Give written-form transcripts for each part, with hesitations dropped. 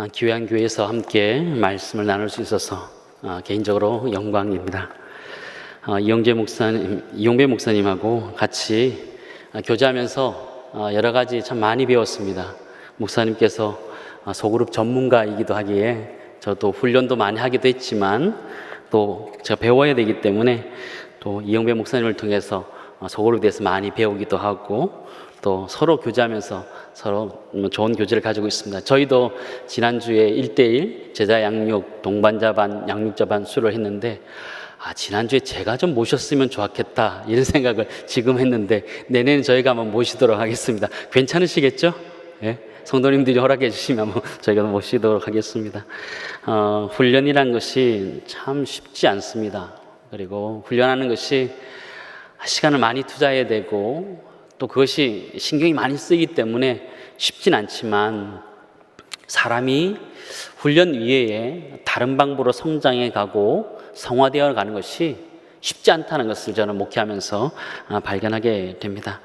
교회에서 함께 말씀을 나눌 수 있어서 개인적으로 영광입니다. 이용배 목사님하고 같이 교제하면서 여러 가지 참 많이 배웠습니다. 목사님께서 소그룹 전문가이기도 하기에 저도 훈련도 많이 하기도 했지만 또 제가 배워야 되기 때문에 또 이용배 목사님을 통해서 소그룹에 대해서 많이 배우기도 하고 또 서로 교제하면서 서로 좋은 교제를 가지고 있습니다. 저희도 지난주에 1:1 제자 양육 동반자반 양육자반 수를 했는데 지난주에 제가 좀 모셨으면 좋았겠다 이런 생각을 지금 했는데 내년에 저희가 한번 모시도록 하겠습니다. 괜찮으시겠죠? 네? 성도님들이 허락해 주시면 저희가 모시도록 하겠습니다. 훈련이란 것이 참 쉽지 않습니다. 그리고 훈련하는 것이 시간을 많이 투자해야 되고 또 그것이 신경이 많이 쓰이기 때문에 쉽진 않지만 사람이 훈련 이외에 다른 방법으로 성장해 가고 성화되어 가는 것이 쉽지 않다는 것을 저는 목회하면서 발견하게 됩니다.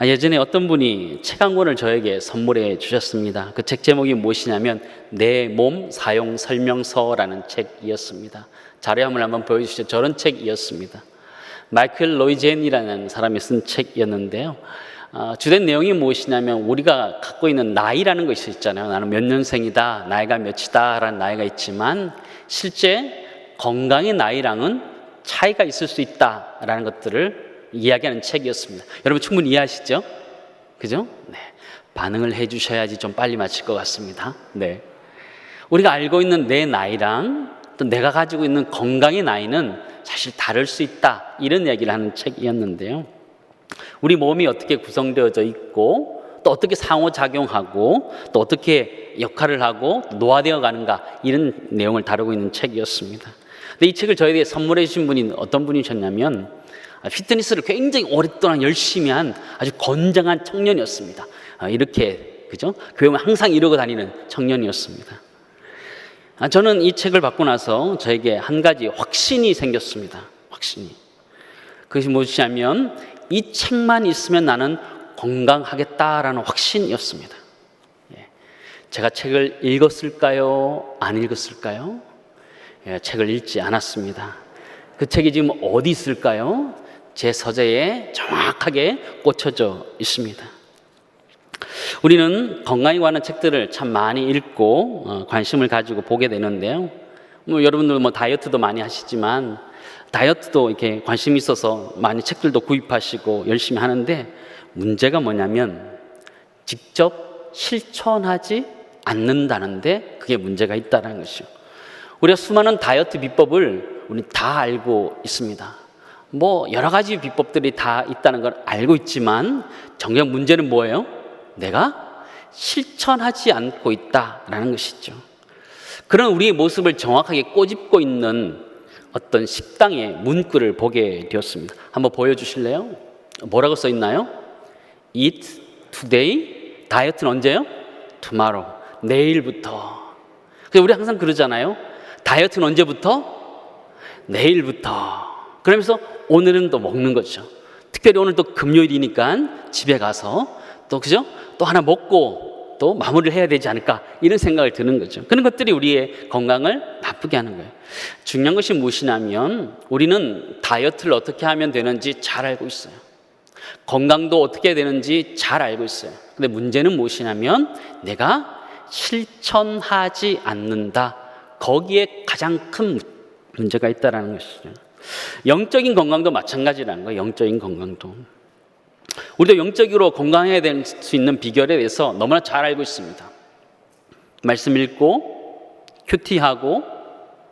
예전에 어떤 분이 책 한 권을 저에게 선물해 주셨습니다. 그 책 제목이 무엇이냐면 내 몸 사용 설명서라는 책이었습니다. 자료함을 한번 보여주시죠. 저런 책이었습니다. 마이클 로이젠이라는 사람이 쓴 책이었는데요. 주된 내용이 무엇이냐면 우리가 갖고 있는 나이라는 것이 있잖아요. 나는 몇 년생이다, 나이가 몇이다 라는 나이가 있지만 실제 건강의 나이랑은 차이가 있을 수 있다라는 것들을 이야기하는 책이었습니다. 여러분 충분히 이해하시죠? 그죠? 네. 반응을 해주셔야지 좀 빨리 마칠 것 같습니다. 네. 우리가 알고 있는 내 나이랑 또 내가 가지고 있는 건강의 나이는 사실 다를 수 있다 이런 이야기를 하는 책이었는데요. 우리 몸이 어떻게 구성되어져 있고 또 어떻게 상호작용하고 또 어떻게 역할을 하고 노화되어 가는가 이런 내용을 다루고 있는 책이었습니다. 근데 이 책을 저에게 선물해 주신 분이 어떤 분이셨냐면 피트니스를 굉장히 오랫동안 열심히 한 아주 건장한 청년이었습니다. 이렇게 그죠? 교회 오면 항상 이러고 다니는 청년이었습니다. 저는 이 책을 받고 나서 저에게 한 가지 확신이 생겼습니다. 확신이. 그것이 무엇이냐면 이 책만 있으면 나는 건강하겠다라는 확신이었습니다. 제가 책을 읽었을까요? 안 읽었을까요? 책을 읽지 않았습니다. 그 책이 지금 어디 있을까요? 제 서재에 정확하게 꽂혀져 있습니다. 우리는 건강에 관한 책들을 참 많이 읽고 관심을 가지고 보게 되는데요. 여러분들 다이어트도 많이 하시지만 다이어트도 이렇게 관심이 있어서 많이 책들도 구입하시고 열심히 하는데 문제가 뭐냐면 직접 실천하지 않는다는데 그게 문제가 있다는 것이죠. 우리가 수많은 다이어트 비법을 우리 다 알고 있습니다. 여러 가지 비법들이 다 있다는 걸 알고 있지만 정작 문제는 뭐예요? 내가 실천하지 않고 있다라는 것이죠. 그런 우리의 모습을 정확하게 꼬집고 있는 어떤 식당의 문구를 보게 되었습니다. 한번 보여주실래요? 뭐라고 써 있나요? Eat today, 다이어트는 언제요? Tomorrow, 내일부터. 그래서 우리 항상 그러잖아요. 다이어트는 언제부터? 내일부터. 그러면서 오늘은 또 먹는 거죠. 특별히 오늘 또 금요일이니까 집에 가서 또 그죠? 또 하나 먹고 또 마무리를 해야 되지 않을까 이런 생각을 드는 거죠. 그런 것들이 우리의 건강을 나쁘게 하는 거예요. 중요한 것이 무엇이냐면 우리는 다이어트를 어떻게 하면 되는지 잘 알고 있어요. 건강도 어떻게 해야 되는지 잘 알고 있어요. 근데 문제는 무엇이냐면 내가 실천하지 않는다. 거기에 가장 큰 문제가 있다는 것이죠. 영적인 건강도 마찬가지라는 거예요. 영적인 건강도. 우리도 영적으로 건강해야 될 수 있는 비결에 대해서 너무나 잘 알고 있습니다. 말씀 읽고 큐티하고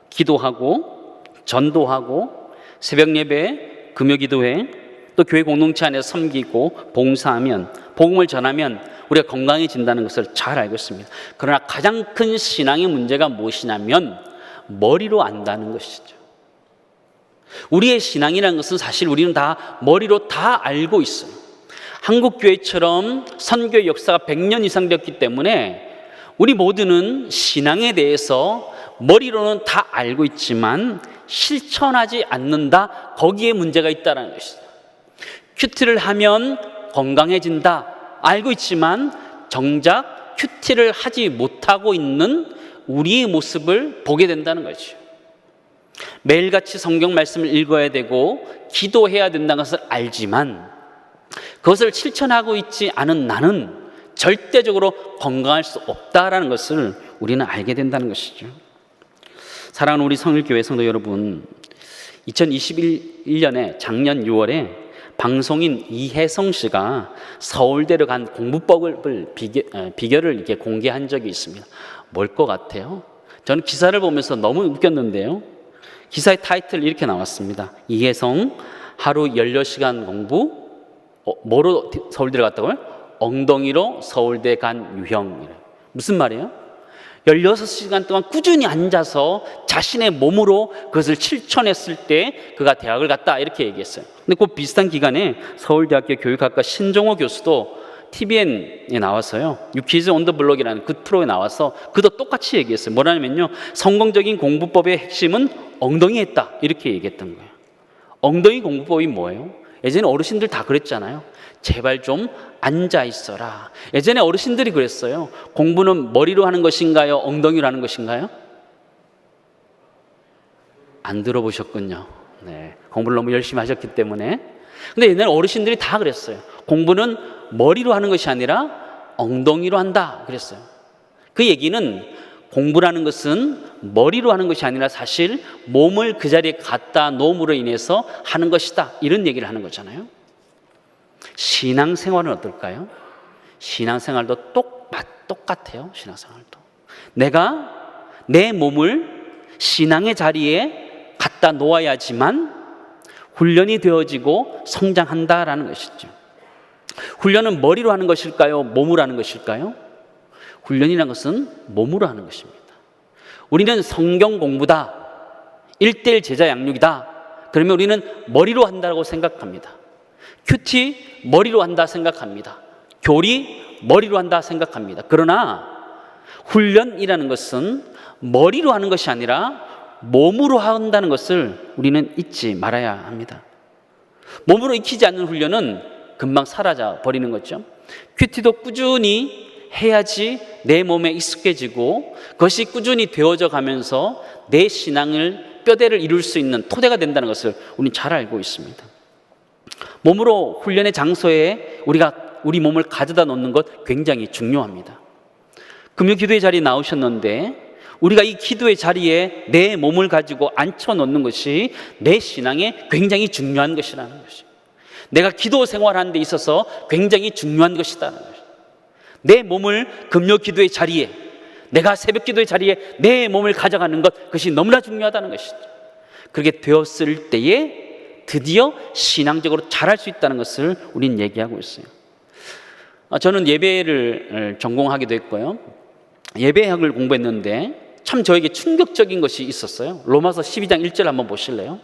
기도하고 전도하고 새벽 예배, 금요 기도회 또 교회 공동체 안에서 섬기고 봉사하면 복음을 전하면 우리가 건강해진다는 것을 잘 알고 있습니다. 그러나 가장 큰 신앙의 문제가 무엇이냐면 머리로 안다는 것이죠. 우리의 신앙이라는 것은 사실 우리는 다 머리로 다 알고 있어요. 한국교회처럼 선교의 역사가 100년 이상 되었기 때문에 우리 모두는 신앙에 대해서 머리로는 다 알고 있지만 실천하지 않는다. 거기에 문제가 있다는 것이죠. 큐티를 하면 건강해진다 알고 있지만 정작 큐티를 하지 못하고 있는 우리의 모습을 보게 된다는 거죠. 매일같이 성경 말씀을 읽어야 되고 기도해야 된다는 것을 알지만 그것을 실천하고 있지 않은 나는 절대적으로 건강할 수 없다라는 것을 우리는 알게 된다는 것이죠. 사랑하는 우리 성일교회 성도 여러분, 2021년에 작년 6월에 방송인 이혜성 씨가 서울대로 간 공부법을 비결을 이렇게 공개한 적이 있습니다. 뭘 것 같아요? 저는 기사를 보면서 너무 웃겼는데요. 기사의 타이틀 이렇게 나왔습니다. 이혜성 하루 16시간 공부, 뭐로 서울대를 갔다고요? 엉덩이로 서울대 간 유형. 무슨 말이에요? 16시간 동안 꾸준히 앉아서 자신의 몸으로 그것을 실천했을 때 그가 대학을 갔다 이렇게 얘기했어요. 근데 그 비슷한 기간에 서울대학교 교육학과 신종호 교수도 TVN에 나와서요, 유키즈 온 더 블록이라는 그 프로에 나와서 그도 똑같이 얘기했어요. 뭐라냐면요, 성공적인 공부법의 핵심은 엉덩이에 있다 이렇게 얘기했던 거예요. 엉덩이 공부법이 뭐예요? 예전에 어르신들 다 그랬잖아요. 제발 좀 앉아 있어라. 예전에 어르신들이 그랬어요. 공부는 머리로 하는 것인가요? 엉덩이로 하는 것인가요? 안 들어보셨군요. 네, 공부를 너무 열심히 하셨기 때문에. 근데 옛날에 어르신들이 다 그랬어요. 공부는 머리로 하는 것이 아니라 엉덩이로 한다 그랬어요. 그 얘기는 공부라는 것은 머리로 하는 것이 아니라 사실 몸을 그 자리에 갖다 놓음으로 인해서 하는 것이다, 이런 얘기를 하는 거잖아요. 신앙생활은 어떨까요? 신앙생활도 똑같아요. 신앙생활도 내가 내 몸을 신앙의 자리에 갖다 놓아야지만 훈련이 되어지고 성장한다라는 것이죠. 훈련은 머리로 하는 것일까요? 몸으로 하는 것일까요? 훈련이라는 것은 몸으로 하는 것입니다. 우리는 성경 공부다, 1:1 제자 양육이다, 그러면 우리는 머리로 한다고 생각합니다. 큐티 머리로 한다 생각합니다. 교리 머리로 한다 생각합니다. 그러나 훈련이라는 것은 머리로 하는 것이 아니라 몸으로 한다는 것을 우리는 잊지 말아야 합니다. 몸으로 익히지 않는 훈련은 금방 사라져 버리는 거죠. 큐티도 꾸준히 해야지 내 몸에 익숙해지고 그것이 꾸준히 되어져 가면서 내 신앙을 뼈대를 이룰 수 있는 토대가 된다는 것을 우리는 잘 알고 있습니다. 몸으로 훈련의 장소에 우리 몸을 가져다 놓는 것 굉장히 중요합니다. 금요 기도의 자리에 나오셨는데 우리가 이 기도의 자리에 내 몸을 가지고 앉혀 놓는 것이 내 신앙에 굉장히 중요한 것이라는 것이, 내가 기도 생활하는 데 있어서 굉장히 중요한 것이라는 것이, 내 몸을 금요 기도의 자리에, 내가 새벽 기도의 자리에 내 몸을 가져가는 것, 그것이 너무나 중요하다는 것이죠. 그렇게 되었을 때에 드디어 신앙적으로 잘할 수 있다는 것을 우리는 얘기하고 있어요. 저는 예배를 전공하기도 했고요, 예배학을 공부했는데 참 저에게 충격적인 것이 있었어요. 로마서 12장 1절 한번 보실래요?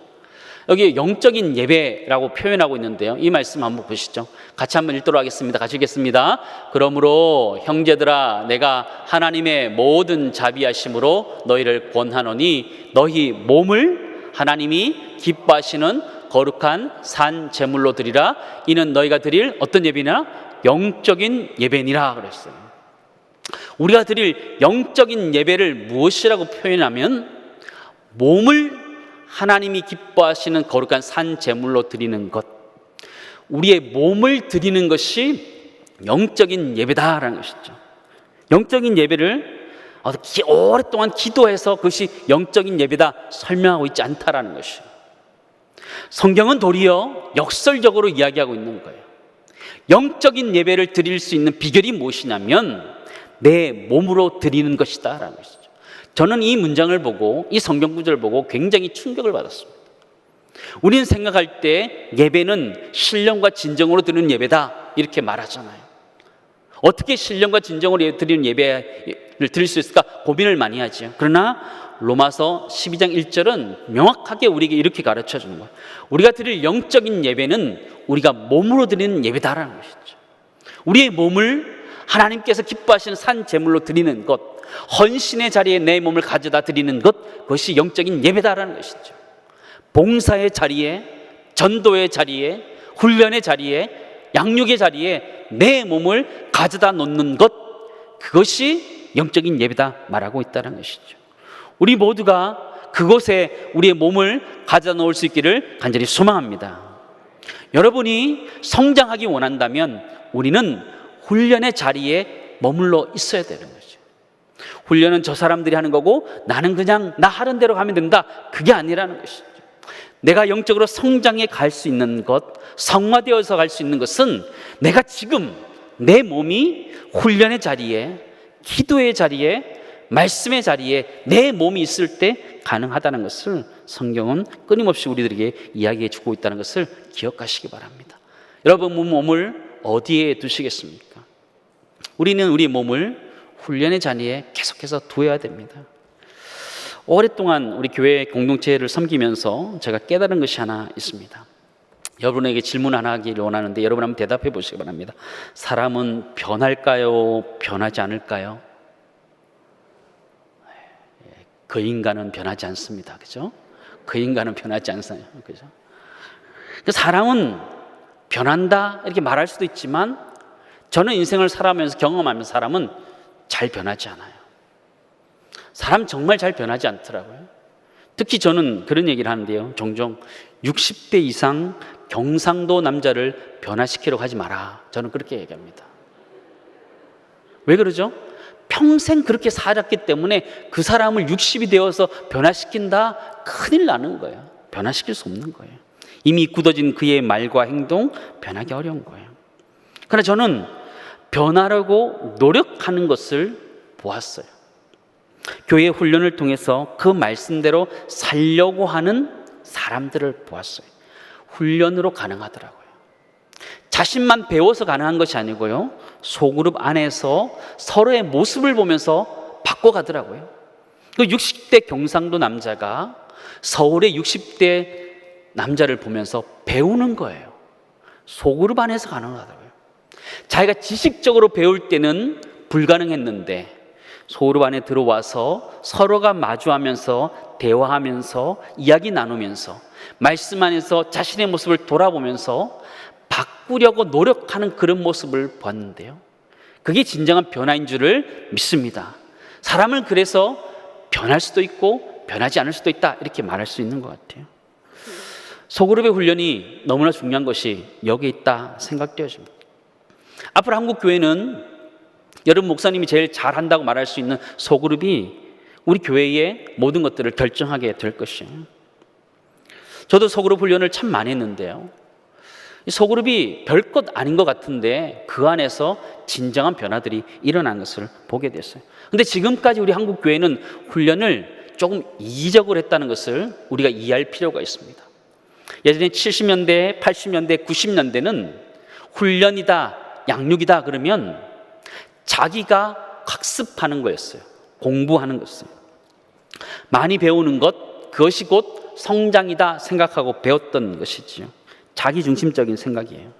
여기 영적인 예배라고 표현하고 있는데요, 이 말씀 한번 보시죠. 같이 한번 읽도록 하겠습니다. 같이 읽겠습니다. 그러므로 형제들아, 내가 하나님의 모든 자비하심으로 너희를 권하노니 너희 몸을 하나님이 기뻐하시는 거룩한 산 제물로 드리라. 이는 너희가 드릴 어떤 예배냐? 영적인 예배니라 그랬어요. 우리가 드릴 영적인 예배를 무엇이라고 표현하면 몸을 하나님이 기뻐하시는 거룩한 산 제물로 드리는 것, 우리의 몸을 드리는 것이 영적인 예배다라는 것이죠. 영적인 예배를 오랫동안 기도해서 그것이 영적인 예배다 설명하고 있지 않다라는 것이죠. 성경은 도리어 역설적으로 이야기하고 있는 거예요. 영적인 예배를 드릴 수 있는 비결이 무엇이냐면 내 몸으로 드리는 것이다 라는 것이죠. 저는 이 문장을 보고, 이 성경 구절을 보고 굉장히 충격을 받았습니다. 우리는 생각할 때 예배는 신령과 진정으로 드리는 예배다 이렇게 말하잖아요. 어떻게 신령과 진정으로 드리는 예배를 드릴 수 있을까 고민을 많이 하죠. 그러나 로마서 12장 1절은 명확하게 우리에게 이렇게 가르쳐 주는 거예요. 우리가 드릴 영적인 예배는 우리가 몸으로 드리는 예배다라는 것이죠. 우리의 몸을 하나님께서 기뻐하시는 산 제물로 드리는 것, 헌신의 자리에 내 몸을 가져다 드리는 것, 그것이 영적인 예배다라는 것이죠. 봉사의 자리에, 전도의 자리에, 훈련의 자리에, 양육의 자리에 내 몸을 가져다 놓는 것, 그것이 영적인 예배다 말하고 있다는 것이죠. 우리 모두가 그곳에 우리의 몸을 가져다 놓을 수 있기를 간절히 소망합니다. 여러분이 성장하기 원한다면 우리는 훈련의 자리에 머물러 있어야 되는 거죠. 훈련은 저 사람들이 하는 거고 나는 그냥 나 하는 대로 가면 된다, 그게 아니라는 것이죠. 내가 영적으로 성장해 갈 수 있는 것, 성화되어서 갈 수 있는 것은 내가 지금 내 몸이 훈련의 자리에, 기도의 자리에, 말씀의 자리에 내 몸이 있을 때 가능하다는 것을 성경은 끊임없이 우리들에게 이야기해 주고 있다는 것을 기억하시기 바랍니다. 여러분, 몸을 어디에 두시겠습니까? 우리는 우리 몸을 훈련의 자리에 계속해서 두어야 됩니다. 오랫동안 우리 교회 공동체를 섬기면서 제가 깨달은 것이 하나 있습니다. 여러분에게 질문 하나 하기를 원하는데 여러분 한번 대답해 보시기 바랍니다. 사람은 변할까요? 변하지 않을까요? 그 인간은 변하지 않습니다. 그죠? 그 인간은 변하지 않아요. 그죠? 사람은 변한다 이렇게 말할 수도 있지만 저는 인생을 살아가면서 경험하면서 사람은 잘 변하지 않아요. 사람 정말 잘 변하지 않더라고요. 특히 저는 그런 얘기를 하는데요. 종종 60대 이상 경상도 남자를 변화시키려고 하지 마라. 저는 그렇게 얘기합니다. 왜 그러죠? 평생 그렇게 살았기 때문에 그 사람을 60이 되어서 변화시킨다? 큰일 나는 거예요. 변화시킬 수 없는 거예요. 이미 굳어진 그의 말과 행동 변하기 어려운 거예요. 그러나 저는 변하려고 노력하는 것을 보았어요. 교회 훈련을 통해서 그 말씀대로 살려고 하는 사람들을 보았어요. 훈련으로 가능하더라고요. 자신만 배워서 가능한 것이 아니고요, 소그룹 안에서 서로의 모습을 보면서 바꿔가더라고요. 그 60대 경상도 남자가 서울의 60대 남자를 보면서 배우는 거예요. 소그룹 안에서 가능하더라고요. 자기가 지식적으로 배울 때는 불가능했는데 소그룹 안에 들어와서 서로가 마주하면서 대화하면서 이야기 나누면서 말씀 안에서 자신의 모습을 돌아보면서 바꾸려고 노력하는 그런 모습을 봤는데요, 그게 진정한 변화인 줄을 믿습니다. 사람을 그래서 변할 수도 있고 변하지 않을 수도 있다 이렇게 말할 수 있는 것 같아요. 소그룹의 훈련이 너무나 중요한 것이 여기에 있다 생각되어집니다. 앞으로 한국 교회는 여러분 목사님이 제일 잘한다고 말할 수 있는 소그룹이 우리 교회의 모든 것들을 결정하게 될 것이에요. 저도 소그룹 훈련을 참 많이 했는데요, 이 소그룹이 별것 아닌 것 같은데 그 안에서 진정한 변화들이 일어난 것을 보게 됐어요. 근데 지금까지 우리 한국 교회는 훈련을 조금 이기적으로 했다는 것을 우리가 이해할 필요가 있습니다. 예전에 70년대, 80년대, 90년대는 훈련이다, 양육이다 그러면 자기가 학습하는 거였어요. 공부하는 것이었어요. 많이 배우는 것, 그것이 곧 성장이다 생각하고 배웠던 것이지요. 자기중심적인 생각이에요.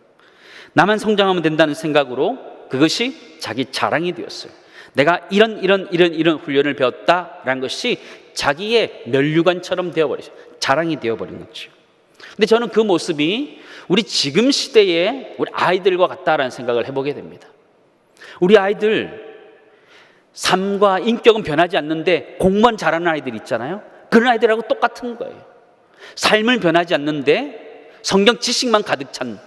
나만 성장하면 된다는 생각으로 그것이 자기 자랑이 되었어요. 내가 이런 훈련을 배웠다라는 것이 자기의 면류관처럼 되어버리죠. 자랑이 되어버린 거죠. 근데 저는 그 모습이 우리 지금 시대의 우리 아이들과 같다라는 생각을 해보게 됩니다. 우리 아이들 삶과 인격은 변하지 않는데 공부만 잘하는 아이들 있잖아요. 그런 아이들하고 똑같은 거예요. 삶을 변하지 않는데 성경 지식만 가득 찬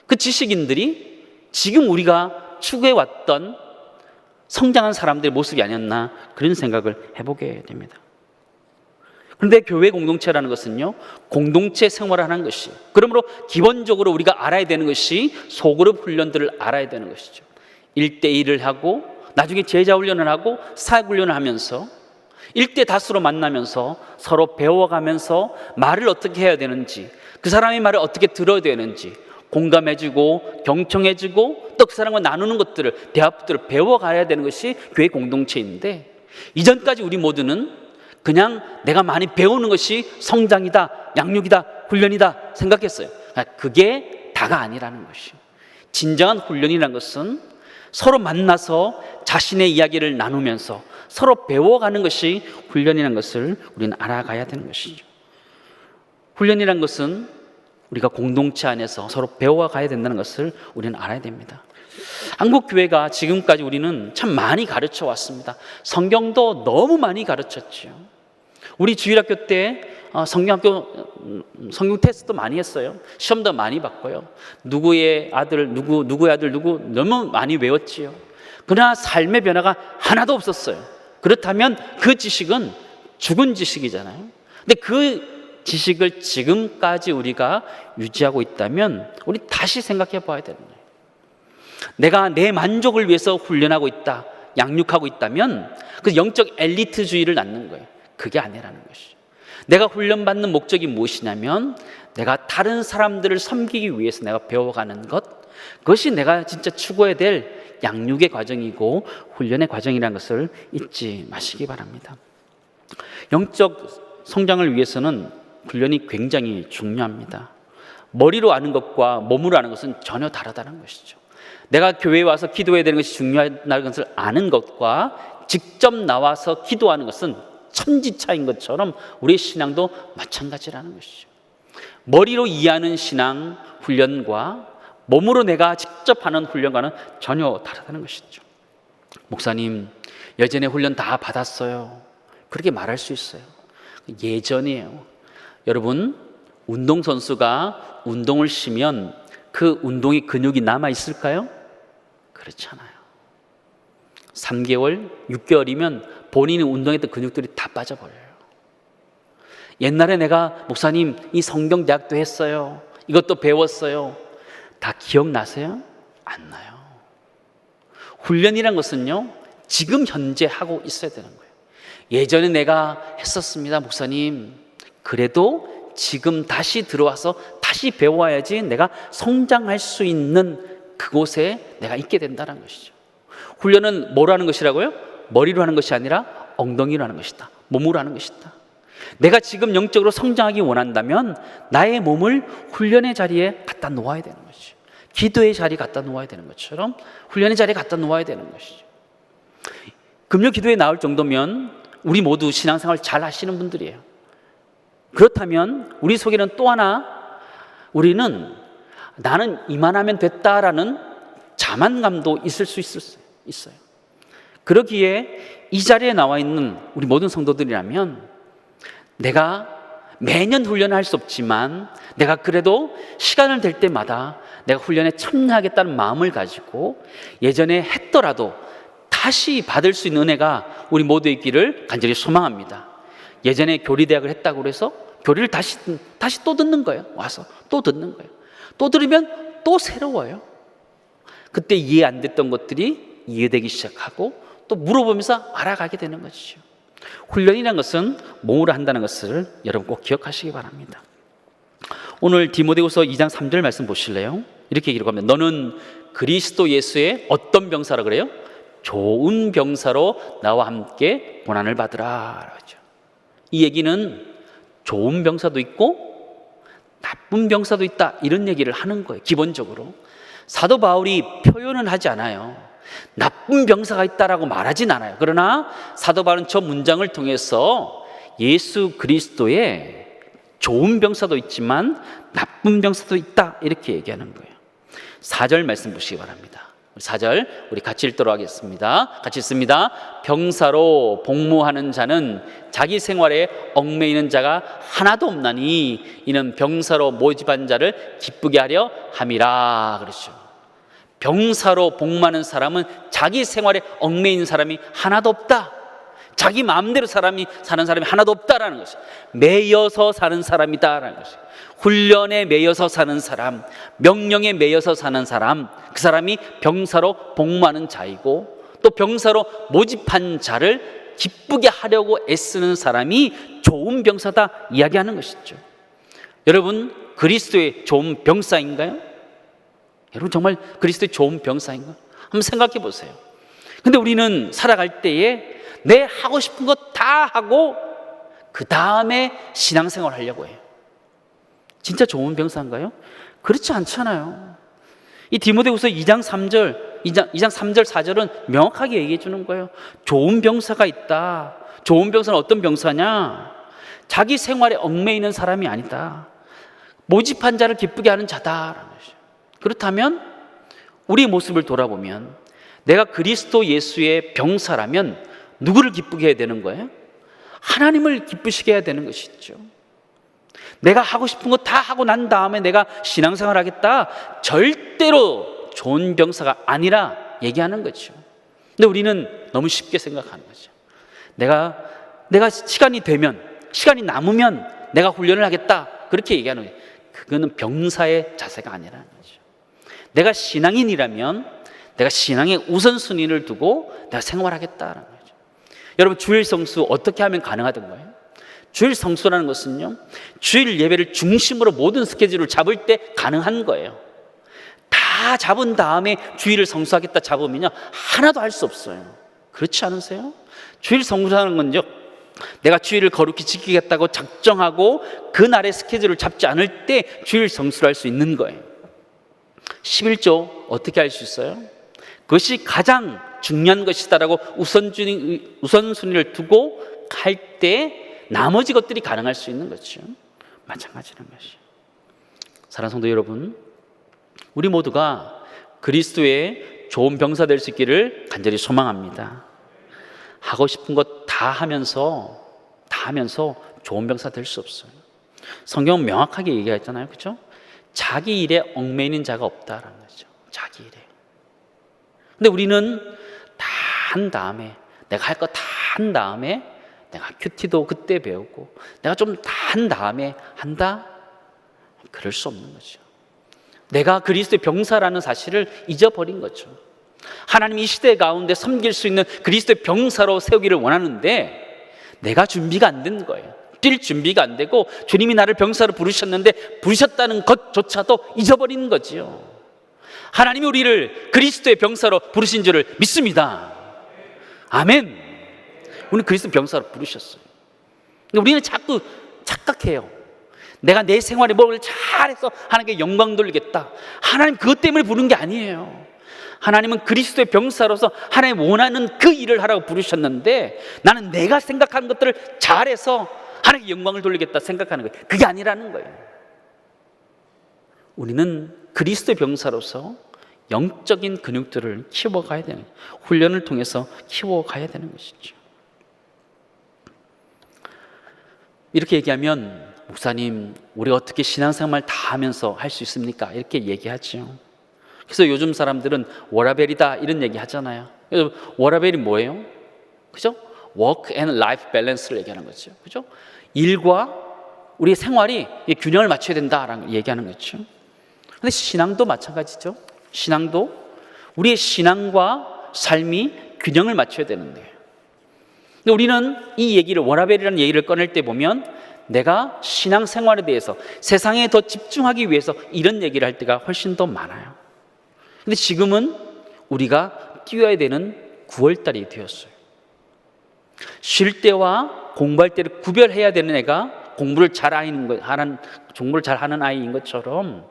그 지식인들이 지금 우리가 추구해왔던 성장한 사람들의 모습이 아니었나 그런 생각을 해보게 됩니다. 그런데 교회 공동체라는 것은요, 공동체 생활을 하는 것이에요. 그러므로 기본적으로 우리가 알아야 되는 것이 소그룹 훈련들을 알아야 되는 것이죠. 1대1을 하고 나중에 제자 훈련을 하고 사역 훈련을 하면서 1대 다수로 만나면서 서로 배워가면서 말을 어떻게 해야 되는지, 그 사람의 말을 어떻게 들어야 되는지 공감해주고 경청해주고 또 그 사람과 나누는 것들을, 대화들을 배워가야 되는 것이 교회 공동체인데, 이전까지 우리 모두는 그냥 내가 많이 배우는 것이 성장이다, 양육이다, 훈련이다 생각했어요. 그게 다가 아니라는 것이에요. 진정한 훈련이라는 것은 서로 만나서 자신의 이야기를 나누면서 서로 배워가는 것이 훈련이라는 것을 우리는 알아가야 되는 것이죠. 훈련이라는 것은 우리가 공동체 안에서 서로 배워가야 된다는 것을 우리는 알아야 됩니다. 한국교회가 지금까지 우리는 참 많이 가르쳐 왔습니다. 성경도 너무 많이 가르쳤죠. 우리 주일학교 때 성경 테스트도 많이 했어요. 시험도 많이 봤고요. 누구의 아들 누구 너무 많이 외웠지요. 그러나 삶의 변화가 하나도 없었어요. 그렇다면 그 지식은 죽은 지식이잖아요. 근데 그 지식을 지금까지 우리가 유지하고 있다면 우리 다시 생각해 봐야 되는 거예요. 내가 내 만족을 위해서 훈련하고 있다, 양육하고 있다면 그 영적 엘리트주의를 낳는 거예요. 그게 아니라는 것이죠. 내가 훈련받는 목적이 무엇이냐면 내가 다른 사람들을 섬기기 위해서 내가 배워가는 것, 그것이 내가 진짜 추구해야 될 양육의 과정이고 훈련의 과정이라는 것을 잊지 마시기 바랍니다. 영적 성장을 위해서는 훈련이 굉장히 중요합니다. 머리로 아는 것과 몸으로 아는 것은 전혀 다르다는 것이죠. 내가 교회에 와서 기도해야 되는 것이 중요하다는 것을 아는 것과 직접 나와서 기도하는 것은 천지차인 것처럼 우리의 신앙도 마찬가지라는 것이죠. 머리로 이해하는 신앙 훈련과 몸으로 내가 직접 하는 훈련과는 전혀 다르다는 것이죠. 목사님, 예전에 훈련 다 받았어요. 그렇게 말할 수 있어요. 예전이에요. 여러분, 운동선수가 운동을 쉬면 그 운동의 근육이 남아 있을까요? 그렇지 않아요. 3개월, 6개월이면 본인이 운동했던 근육들이 다 빠져버려요. 옛날에 내가 목사님 이 성경대학도 했어요. 이것도 배웠어요. 다 기억나세요? 안 나요. 훈련이란 것은요, 지금 현재 하고 있어야 되는 거예요. 예전에 내가 했었습니다, 목사님. 그래도 지금 다시 들어와서 다시 배워야지 내가 성장할 수 있는 그곳에 내가 있게 된다는 것이죠. 훈련은 뭐로 하는 것이라고요? 머리로 하는 것이 아니라 엉덩이로 하는 것이다. 몸으로 하는 것이다. 내가 지금 영적으로 성장하기 원한다면 나의 몸을 훈련의 자리에 갖다 놓아야 되는 것이죠. 기도의 자리에 갖다 놓아야 되는 것처럼 훈련의 자리에 갖다 놓아야 되는 것이죠. 금요 기도에 나올 정도면 우리 모두 신앙생활 잘 하시는 분들이에요. 그렇다면 우리 속에는 또 하나, 우리는 나는 이만하면 됐다라는 자만감도 있을 수 있어요. 그러기에 이 자리에 나와 있는 우리 모든 성도들이라면 내가 매년 훈련을 할 수 없지만 내가 그래도 시간을 될 때마다 내가 훈련에 참여하겠다는 마음을 가지고 예전에 했더라도 다시 받을 수 있는 은혜가 우리 모두에 있기를 간절히 소망합니다. 예전에 교리대학을 했다고 해서 교리를 다시 또 듣는 거예요. 와서 또 듣는 거예요. 또 들으면 또 새로워요. 그때 이해 안 됐던 것들이 이해되기 시작하고 또 물어보면서 알아가게 되는 것이죠. 훈련이라는 것은 몸으로 한다는 것을 여러분 꼭 기억하시기 바랍니다. 오늘 디모데후서 2장 3절 말씀 보실래요? 이렇게 기록하면 너는 그리스도 예수의 어떤 병사라 그래요? 좋은 병사로 나와 함께 고난을 받으라. 이 얘기는 좋은 병사도 있고 나쁜 병사도 있다, 이런 얘기를 하는 거예요. 기본적으로 사도 바울이 표현은 하지 않아요. 나쁜 병사가 있다라고 말하진 않아요. 그러나 사도 바울은 저 문장을 통해서 예수 그리스도의 좋은 병사도 있지만 나쁜 병사도 있다, 이렇게 얘기하는 거예요. 4절 말씀 보시기 바랍니다. 4절 우리 같이 읽도록 하겠습니다. 같이 읽습니다. 병사로 복무하는 자는 자기 생활에 얽매이는 자가 하나도 없나니 이는 병사로 모집한 자를 기쁘게 하려 함이라. 그렇죠. 병사로 복무하는 사람은 자기 생활에 얽매이는 사람이 하나도 없다. 자기 마음대로 사는 사람이 하나도 없다라는 것이, 매여서 사는 사람이다라는 것이, 훈련에 매여서 사는 사람, 명령에 매여서 사는 사람, 그 사람이 병사로 복무하는 자이고 또 병사로 모집한 자를 기쁘게 하려고 애쓰는 사람이 좋은 병사다 이야기하는 것이죠. 여러분, 그리스도의 좋은 병사인가요? 여러분, 정말 그리스도의 좋은 병사인가요? 한번 생각해 보세요. 근데 우리는 살아갈 때에 내 하고 싶은 것 다 하고 그 다음에 신앙생활 하려고 해요. 진짜 좋은 병사인가요? 그렇지 않잖아요. 이 디모데후서 2장 3절 4절은 명확하게 얘기해 주는 거예요. 좋은 병사가 있다. 좋은 병사는 어떤 병사냐? 자기 생활에 얽매이는 사람이 아니다. 모집한 자를 기쁘게 하는 자다라는 것이죠. 그렇다면 우리 모습을 돌아보면 내가 그리스도 예수의 병사라면 누구를 기쁘게 해야 되는 거예요? 하나님을 기쁘시게 해야 되는 것이죠. 내가 하고 싶은 거 다 하고 난 다음에 내가 신앙생활 하겠다, 절대로 좋은 병사가 아니라 얘기하는 거죠. 근데 우리는 너무 쉽게 생각하는 거죠. 내가 시간이 되면, 시간이 남으면 내가 훈련을 하겠다, 그렇게 얘기하는 거예요. 그거는 병사의 자세가 아니라는 거죠. 내가 신앙인이라면 내가 신앙의 우선순위를 두고 내가 생활하겠다라는 거죠. 여러분, 주일 성수 어떻게 하면 가능하던 거예요? 주일 성수라는 것은요, 주일 예배를 중심으로 모든 스케줄을 잡을 때 가능한 거예요. 다 잡은 다음에 주일을 성수하겠다 잡으면요, 하나도 할 수 없어요. 그렇지 않으세요? 주일 성수하는 건요, 내가 주일을 거룩히 지키겠다고 작정하고 그날의 스케줄을 잡지 않을 때 주일 성수를 할 수 있는 거예요. 11조 어떻게 할 수 있어요? 그것이 가장 중요한 것이다라고 우선순위를 두고 할 때 나머지 것들이 가능할 수 있는 거죠. 마찬가지라는 것이요. 사랑하는 성도 여러분, 우리 모두가 그리스도의 좋은 병사 될 수 있기를 간절히 소망합니다. 하고 싶은 것 다 하면서 좋은 병사 될 수 없어요. 성경은 명확하게 얘기했잖아요, 그렇죠? 자기 일에 얽매이는 자가 없다라는 거죠. 자기 일에. 근데 우리는 다 한 다음에, 내가 할 거 다 한 다음에, 내가 큐티도 그때 배우고, 내가 좀 다 한 다음에 한다? 그럴 수 없는 거죠. 내가 그리스도의 병사라는 사실을 잊어버린 거죠. 하나님이 이 시대 가운데 섬길 수 있는 그리스도의 병사로 세우기를 원하는데 내가 준비가 안 된 거예요. 뛸 준비가 안 되고, 주님이 나를 병사로 부르셨는데 부르셨다는 것조차도 잊어버리는 거지요. 하나님이 우리를 그리스도의 병사로 부르신 줄을 믿습니다. 아멘. 우리는 그리스도 병사로 부르셨어요. 근데 우리는 자꾸 착각해요. 내가 내 생활에 뭘 잘해서 하나님께 영광 돌리겠다. 하나님 그것 때문에 부른 게 아니에요. 하나님은 그리스도의 병사로서 하나님 원하는 그 일을 하라고 부르셨는데, 나는 내가 생각하는 것들을 잘해서 하나님께 영광을 돌리겠다 생각하는 거예요. 그게 아니라는 거예요. 우리는 그리스도의 병사로서 영적인 근육들을 키워가야 되는, 훈련을 통해서 키워가야 되는 것이죠. 이렇게 얘기하면, 목사님, 우리가 어떻게 신앙생활 다 하면서 할 수 있습니까? 이렇게 얘기하죠. 그래서 요즘 사람들은 워라벨이다 이런 얘기 하잖아요. 워라벨이 뭐예요? 그죠? Work and Life Balance를 얘기하는 거죠. 그죠? 일과 우리의 생활이 균형을 맞춰야 된다라는 얘기하는 거죠. 근데 신앙도 마찬가지죠. 신앙도 우리의 신앙과 삶이 균형을 맞춰야 되는데, 근데 우리는 이 얘기를, 워라벨이라는 얘기를 꺼낼 때 보면 내가 신앙생활에 대해서 세상에 더 집중하기 위해서 이런 얘기를 할 때가 훨씬 더 많아요. 근데 지금은 우리가 뛰어야 되는 9월달이 되었어요. 쉴 때와 공부할 때를 구별해야 되는 애가 공부를 잘하는 아이인 것처럼,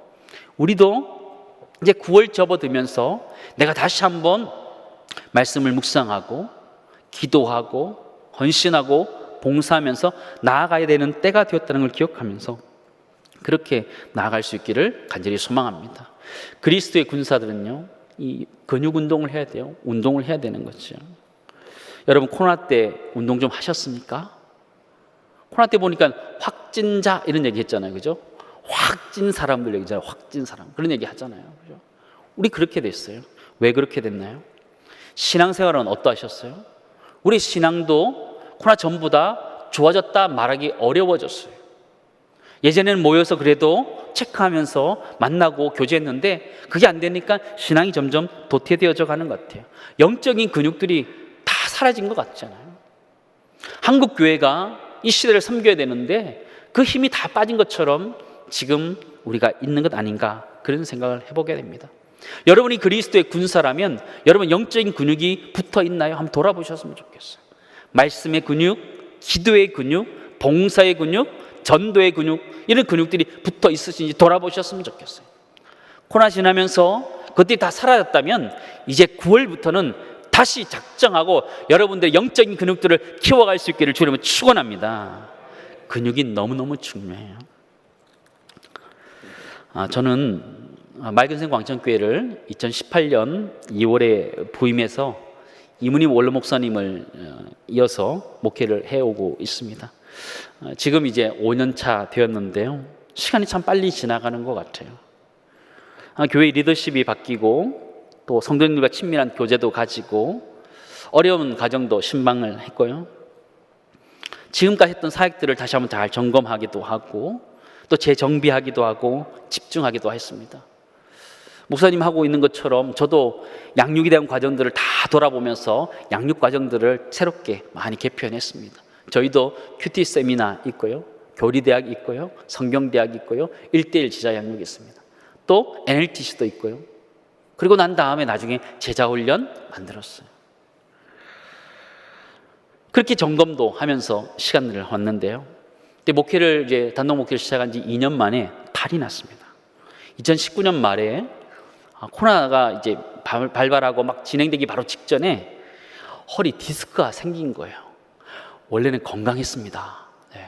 우리도 이제 9월 접어들면서 내가 다시 한번 말씀을 묵상하고 기도하고 헌신하고 봉사하면서 나아가야 되는 때가 되었다는 걸 기억하면서 그렇게 나아갈 수 있기를 간절히 소망합니다. 그리스도의 군사들은요, 이 근육 운동을 해야 돼요. 운동을 해야 되는 거죠. 여러분, 코로나 때 운동 좀 하셨습니까? 코로나 때 보니까 확진자 이런 얘기 했잖아요, 그죠? 확진 사람들 얘기잖아요. 확진 사람, 그런 얘기 하잖아요, 그죠? 우리 그렇게 됐어요. 왜 그렇게 됐나요? 신앙생활은 어떠하셨어요? 우리 신앙도 코로나 전보다 좋아졌다 말하기 어려워졌어요. 예전에는 모여서 그래도 체크하면서 만나고 교제했는데 그게 안 되니까 신앙이 점점 도태되어져 가는 것 같아요. 영적인 근육들이 다 사라진 것 같잖아요. 한국 교회가 이 시대를 섬겨야 되는데 그 힘이 다 빠진 것처럼 지금 우리가 있는 것 아닌가, 그런 생각을 해보게 됩니다. 여러분이 그리스도의 군사라면 여러분 영적인 근육이 붙어 있나요? 한번 돌아보셨으면 좋겠어요. 말씀의 근육, 기도의 근육, 봉사의 근육, 전도의 근육, 이런 근육들이 붙어 있으신지 돌아보셨으면 좋겠어요. 코로나 지나면서 그것들이 다 사라졌다면 이제 9월부터는 다시 작정하고 여러분들의 영적인 근육들을 키워갈 수 있기를 주님은 축원합니다. 근육이 너무너무 중요해요. 저는 맑은생 광천교회를 2018년 2월에 부임해서 이문임 원로 목사님을 이어서 목회를 해오고 있습니다. 지금 이제 5년 차 되었는데요. 시간이 참 빨리 지나가는 것 같아요. 교회 리더십이 바뀌고 또 성도님들과 친밀한 교제도 가지고 어려운 가정도 신방을 했고요. 지금까지 했던 사역들을 다시 한번 잘 점검하기도 하고 또 재정비하기도 하고 집중하기도 했습니다. 목사님 하고 있는 것처럼 저도 양육에 대한 과정들을 다 돌아보면서 양육 과정들을 새롭게 많이 개편했습니다. 저희도 큐티 세미나 있고요, 교리대학 있고요, 성경대학 있고요, 1:1 제자 양육이 있습니다. 또 NLTC도 있고요. 그리고 난 다음에 나중에 제자훈련 만들었어요. 그렇게 점검도 하면서 시간을 왔는데요. 근데 목회를 이제 단독 목회를 시작한 지 2년 만에 탈이 났습니다. 2019년 말에 코로나가 이제 발발하고 막 진행되기 바로 직전에 허리 디스크가 생긴 거예요. 원래는 건강했습니다. 네.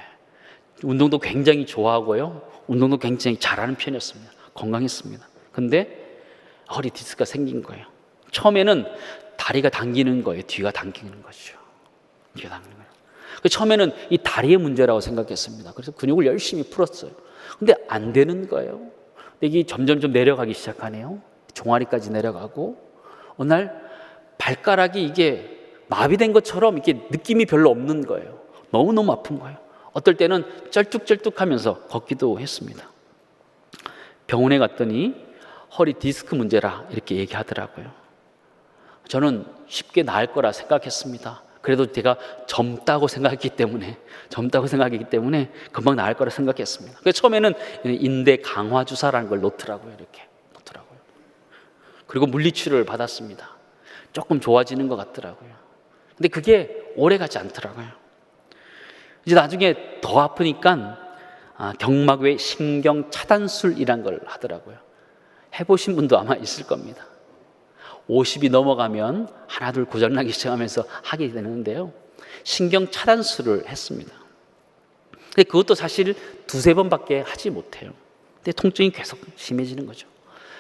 운동도 굉장히 좋아하고요. 운동도 굉장히 잘하는 편이었습니다. 건강했습니다. 근데 허리 디스크가 생긴 거예요. 처음에는 다리가 당기는 거예요. 뒤가 당기는 거죠. 뒤가 당기는 거예요. 처음에는 이 다리의 문제라고 생각했습니다. 그래서 근육을 열심히 풀었어요. 근데 안 되는 거예요. 근데 이게 점점 좀 내려가기 시작하네요. 종아리까지 내려가고 어느 날 발가락이 이게 마비된 것처럼 이게 느낌이 별로 없는 거예요. 너무너무 아픈 거예요. 어떨 때는 쩔뚝쩔뚝하면서 걷기도 했습니다. 병원에 갔더니 허리 디스크 문제라 이렇게 얘기하더라고요. 저는 쉽게 나을 거라 생각했습니다. 그래도 제가 젊다고 생각했기 때문에 금방 나을 거라 생각했습니다. 그래서 처음에는 인대 강화 주사라는 걸 놓더라고요. 이렇게 놓더라고요. 그리고 물리치료를 받았습니다. 조금 좋아지는 것 같더라고요. 근데 그게 오래 가지 않더라고요. 이제 나중에 더 아프니까 경막외 신경 차단술이란 걸 하더라고요. 해보신 분도 아마 있을 겁니다. 50이 넘어가면 하나둘 고장나기 시작하면서 하게 되는데요. 신경 차단술을 했습니다. 근데 그것도 사실 2-3번밖에 하지 못해요. 근데 통증이 계속 심해지는 거죠.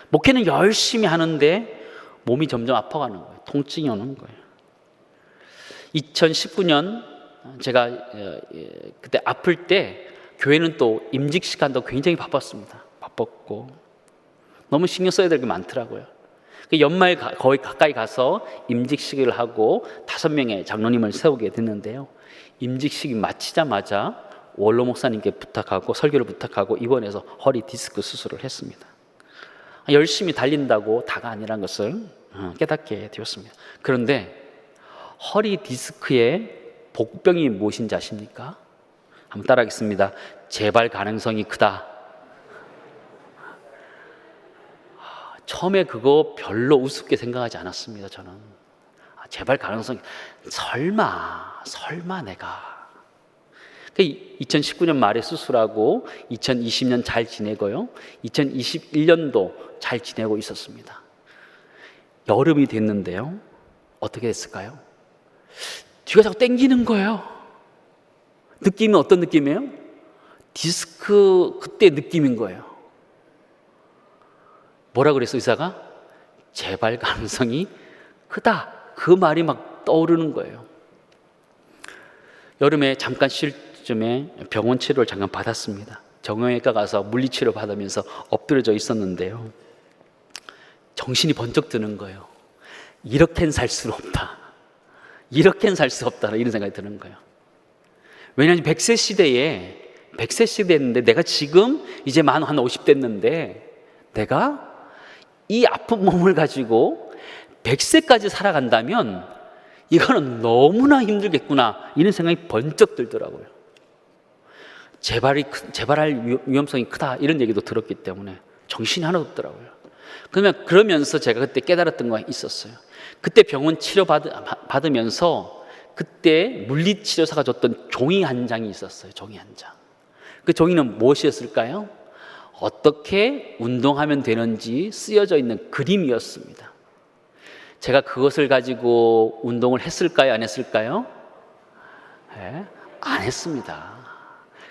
목회는 열심히 하는데 몸이 점점 아파가는 거예요. 통증이 오는 거예요. 2019년 제가 그때 아플 때 교회는 또 임직 시간도 굉장히 바빴습니다. 바빴고 너무 신경 써야 될 게 많더라고요. 연말 거의 가까이 가서 임직식을 하고 5명의 장로님을 세우게 됐는데요. 임직식이 마치자마자 원로 목사님께 부탁하고 설교를 부탁하고 입원해서 허리 디스크 수술을 했습니다. 열심히 달린다고 다가 아니라는 것을 깨닫게 되었습니다. 그런데 허리 디스크의 복병이 무엇인지 아십니까? 한번 따라하겠습니다. 재발 가능성이 크다. 처음에 그거 별로 우습게 생각하지 않았습니다. 저는 재발 가능성이 설마 내가 2019년 말에 수술하고 2020년 잘 지내고요. 2021년도 잘 지내고 있었습니다. 여름이 됐는데요. 어떻게 됐을까요? 뒤가 자꾸 땡기는 거예요. 느낌이 어떤 느낌이에요? 디스크 그때 느낌인 거예요. 뭐라 그랬어 의사가? 재발 가능성이 크다. 그 말이 막 떠오르는 거예요. 여름에 잠깐 쉴 쯤에 병원 치료를 잠깐 받았습니다. 정형외과 가서 물리치료 받으면서 엎드려져 있었는데요. 정신이 번쩍 드는 거예요. 이렇게는 살 수 없다. 이렇게는 살 수 없다. 이런 생각이 드는 거예요. 왜냐하면 100세 시대였는데 내가 지금 이제 만 50 됐는데 내가 이 아픈 몸을 가지고 100세까지 살아간다면 이거는 너무나 힘들겠구나 이런 생각이 번쩍 들더라고요. 재발할 위험성이 크다 이런 얘기도 들었기 때문에 정신이 하나도 없더라고요. 그러면서 제가 그때 깨달았던 거 있었어요. 그때 병원 치료 받으면서 그때 물리치료사가 줬던 종이 한 장이 있었어요. 종이 한 장. 그 종이는 무엇이었을까요? 어떻게 운동하면 되는지 쓰여져 있는 그림이었습니다. 제가 그것을 가지고 운동을 했을까요? 안 했을까요? 네, 안 했습니다.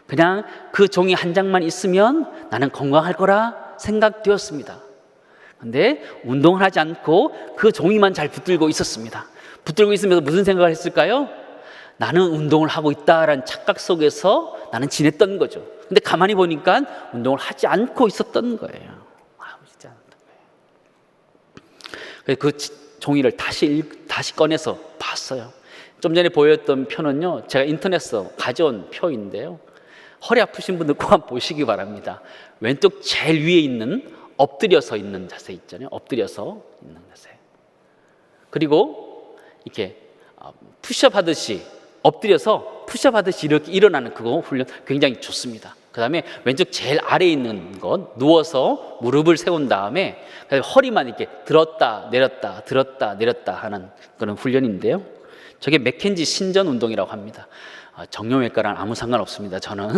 그냥 그 종이 한 장만 있으면 나는 건강할 거라 생각되었습니다. 근데 운동을 하지 않고 그 종이만 잘 붙들고 있었습니다. 붙들고 있으면서 무슨 생각을 했을까요? 나는 운동을 하고 있다라는 착각 속에서 나는 지냈던 거죠. 근데 가만히 보니까 운동을 하지 않고 있었던 거예요. 하지 않았던 거예요. 그래서 그 종이를 다시 꺼내서 봤어요. 좀 전에 보였던 표는요, 제가 인터넷에서 가져온 표인데요. 허리 아프신 분들 꼭 한번 보시기 바랍니다. 왼쪽 제일 위에 있는 엎드려서 있는 자세 있잖아요. 엎드려서 있는 자세. 그리고 이렇게 푸시업 하듯이 엎드려서 푸시업 하듯이 이렇게 일어나는 그거 훈련 굉장히 좋습니다. 그 다음에 왼쪽 제일 아래에 있는 것 누워서 무릎을 세운 다음에 허리만 이렇게 들었다 내렸다 들었다 내렸다 하는 그런 훈련인데요. 저게 맥켄지 신전 운동이라고 합니다. 정형외과랑 아무 상관없습니다. 저는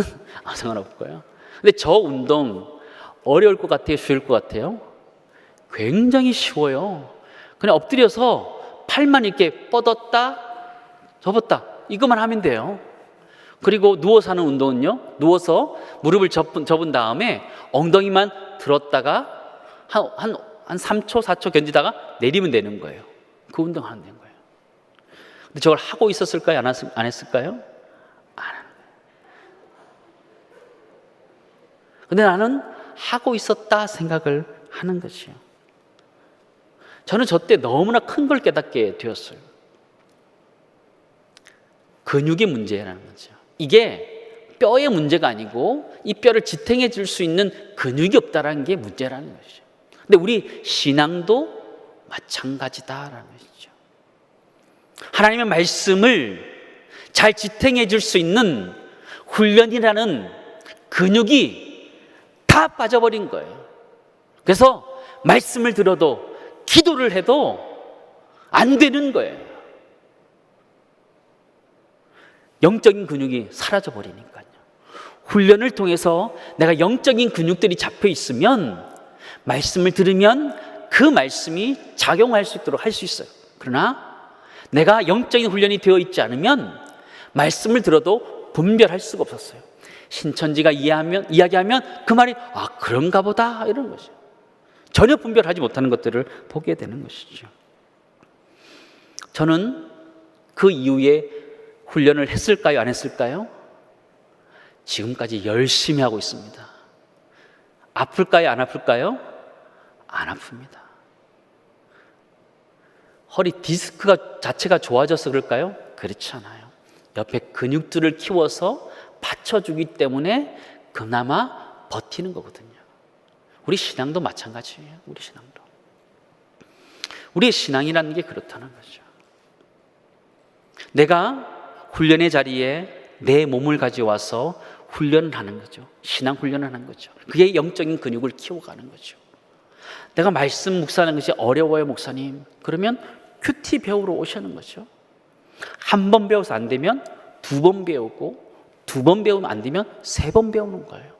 아무 상관없고요. 근데 저 운동 어려울 것 같아요? 쉬울 것 같아요? 굉장히 쉬워요. 그냥 엎드려서 팔만 이렇게 뻗었다 접었다 이것만 하면 돼요. 그리고 누워서 하는 운동은요, 누워서 무릎을 접은 다음에 엉덩이만 들었다가 한 3초 4초 견디다가 내리면 되는 거예요. 그 운동 하면 되는 거예요. 근데 저걸 하고 있었을까요? 안 했을까요? 안 하는 거예요. 근데 나는 하고 있었다 생각을 하는 것이요. 저는 저 때 너무나 큰 걸 깨닫게 되었어요. 근육의 문제라는 거죠. 이게 뼈의 문제가 아니고 이 뼈를 지탱해 줄 수 있는 근육이 없다라는 게 문제라는 것이죠. 근데 우리 신앙도 마찬가지다라는 것이죠. 하나님의 말씀을 잘 지탱해 줄 수 있는 훈련이라는 근육이 다 빠져버린 거예요. 그래서 말씀을 들어도 기도를 해도 안 되는 거예요. 영적인 근육이 사라져 버리니까요. 훈련을 통해서 내가 영적인 근육들이 잡혀 있으면 말씀을 들으면 그 말씀이 작용할 수 있도록 할 수 있어요. 그러나 내가 영적인 훈련이 되어 있지 않으면 말씀을 들어도 분별할 수가 없었어요. 신천지가 이야기하면 그 말이 그런가 보다 이런 거죠. 전혀 분별하지 못하는 것들을 보게 되는 것이죠. 저는 그 이후에 훈련을 했을까요? 안 했을까요? 지금까지 열심히 하고 있습니다. 아플까요? 안 아플까요? 안 아픕니다. 허리 디스크가 자체가 좋아져서 그럴까요? 그렇지 않아요. 옆에 근육들을 키워서 받쳐주기 때문에 그나마 버티는 거거든요. 우리 신앙도 마찬가지예요. 우리의 신앙이라는 게 그렇다는 거죠. 내가 훈련의 자리에 내 몸을 가져와서 훈련을 하는 거죠. 신앙 훈련을 하는 거죠. 그게 영적인 근육을 키워가는 거죠. 내가 말씀 묵상하는 것이 어려워요, 목사님. 그러면 큐티 배우러 오시는 거죠. 한 번 배워서 안 되면 2번 배우고 2번 배우면 안 되면 3번 배우는 거예요.